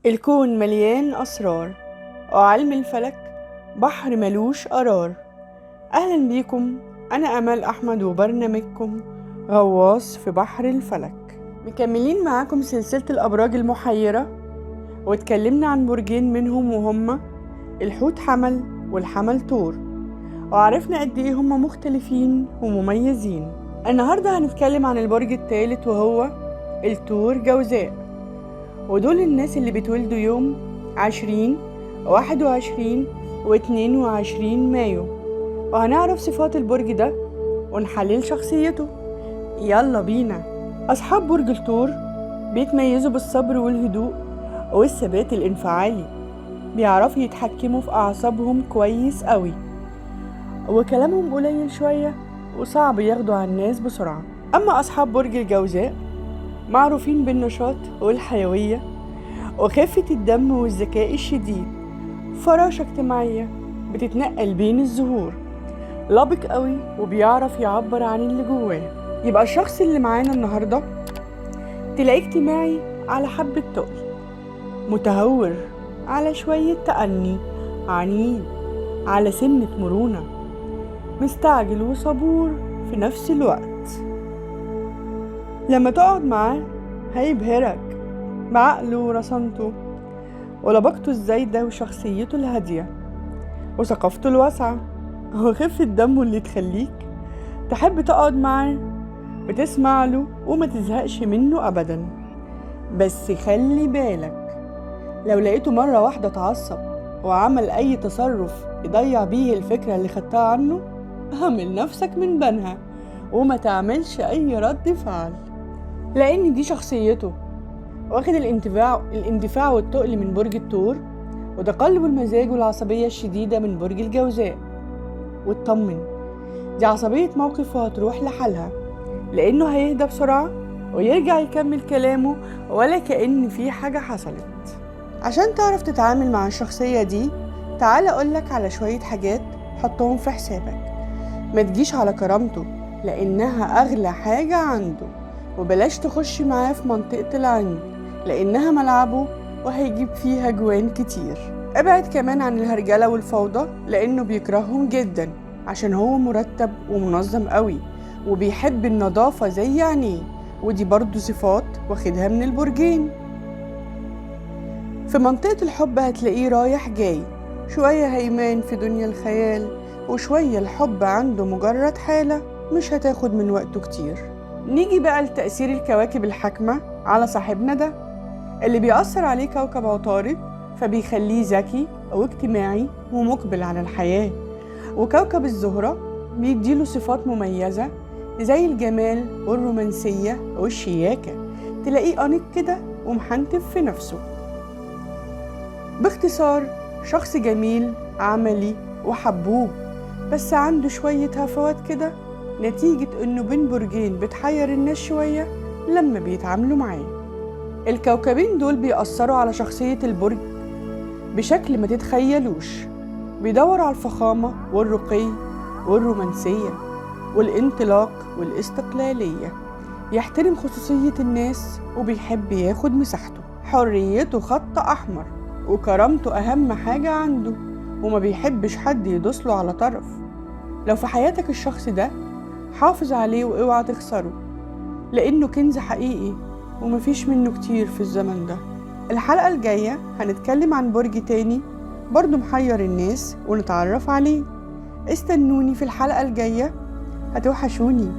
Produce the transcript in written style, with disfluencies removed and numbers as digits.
الكون مليان أسرار، وعلم الفلك بحر ملوش قرار. أهلا بيكم، أنا أمل أحمد وبرنامجكم غواص في بحر الفلك. مكملين معاكم سلسلة الأبراج المحيرة، واتكلمنا عن برجين منهم وهما الحوت حمل والحمل تور، وعرفنا قد إيه هما مختلفين ومميزين. النهاردة هنتكلم عن البرج الثالث وهو التور جوزاء، ودول الناس اللي بيتولدوا يوم 20 21 و22 مايو. وهنعرف صفات البرج ده ونحلل شخصيته. يلا بينا. أصحاب برج الثور بيتميزوا بالصبر والهدوء والثبات الانفعالي، بيعرفوا يتحكموا في أعصابهم كويس قوي، وكلامهم قليل شوية وصعب ياخدوا على الناس بسرعة. أما أصحاب برج الجوزاء معروفين بالنشاط والحيوية وخفة الدم والذكاء الشديد، فراشة اجتماعية بتتنقل بين الزهور، لبق قوي وبيعرف يعبر عن اللي جواه. يبقى الشخص اللي معانا النهاردة تلاقيه اجتماعي على حبة تقل، متهور على شوية تأني، عنيد على سنة مرونة، مستعجل وصبور في نفس الوقت. لما تقعد معاه هيبهرك بعقله ورصانته ولبقته الزايدة وشخصيته الهادية وثقافته الواسعة وخفة دمه اللي تخليك تحب تقعد معاه وتسمع له وما تزهقش منه أبدا. بس خلي بالك، لو لقيته مرة واحدة اتعصب وعمل أي تصرف يضيع بيه الفكرة اللي خدتها عنه، اعمل نفسك من بنها وما تعملش أي رد فعل، لأن دي شخصيته. واخد الاندفاع والتقل من برج الثور، وتقلب المزاج والعصبية الشديدة من برج الجوزاء. واطمن، دي عصبية موقف وهتروح لحالها، لأنه هيهدى بسرعة ويرجع يكمل كلامه ولا كأن في حاجة حصلت. عشان تعرف تتعامل مع الشخصية دي، تعال أقولك على شوية حاجات حطهم في حسابك. ما تجيش على كرامته لأنها أغلى حاجة عنده، وبلاش تخش معاه في منطقة العند لأنها ملعبه وهيجيب فيها جوان كتير. ابعد كمان عن الهرجلة والفوضى لأنه بيكرههم جدا، عشان هو مرتب ومنظم قوي وبيحب النظافة زي عينيه، ودي برضو صفات واخدها من البرجين. في منطقة الحب هتلاقيه رايح جاي، شوية هيمان في دنيا الخيال، وشوية الحب عنده مجرد حالة مش هتاخد من وقته كتير. نيجي بقى لتأثير الكواكب الحاكمة على صاحبنا ده، اللي بيأثر عليه كوكب عطارد فبيخليه ذكي واجتماعي ومقبل على الحياة، وكوكب الزهرة بيديله صفات مميزة زي الجمال والرومانسية والشياكة، تلاقيه أنيق كده ومحنتف في نفسه. باختصار شخص جميل عملي وحبوب، بس عنده شوية هفوات كده نتيجة إنه بين برجين بتحير الناس شوية لما بيتعاملوا معاه. الكوكبين دول بيأثروا على شخصية البرج بشكل ما تتخيلوش، بيدور على الفخامة والرقي والرومانسية والانطلاق والاستقلالية، يحترم خصوصية الناس وبيحب ياخد مساحته، حريته خط أحمر، وكرامته أهم حاجة عنده وما بيحبش حد يدوسله على طرف. لو في حياتك الشخص ده حافظ عليه واوعى تخسره، لأنه كنز حقيقي ومفيش منه كتير في الزمن ده. الحلقة الجاية هنتكلم عن برج تاني برضو محير الناس ونتعرف عليه. استنوني في الحلقة الجاية، هتوحشوني.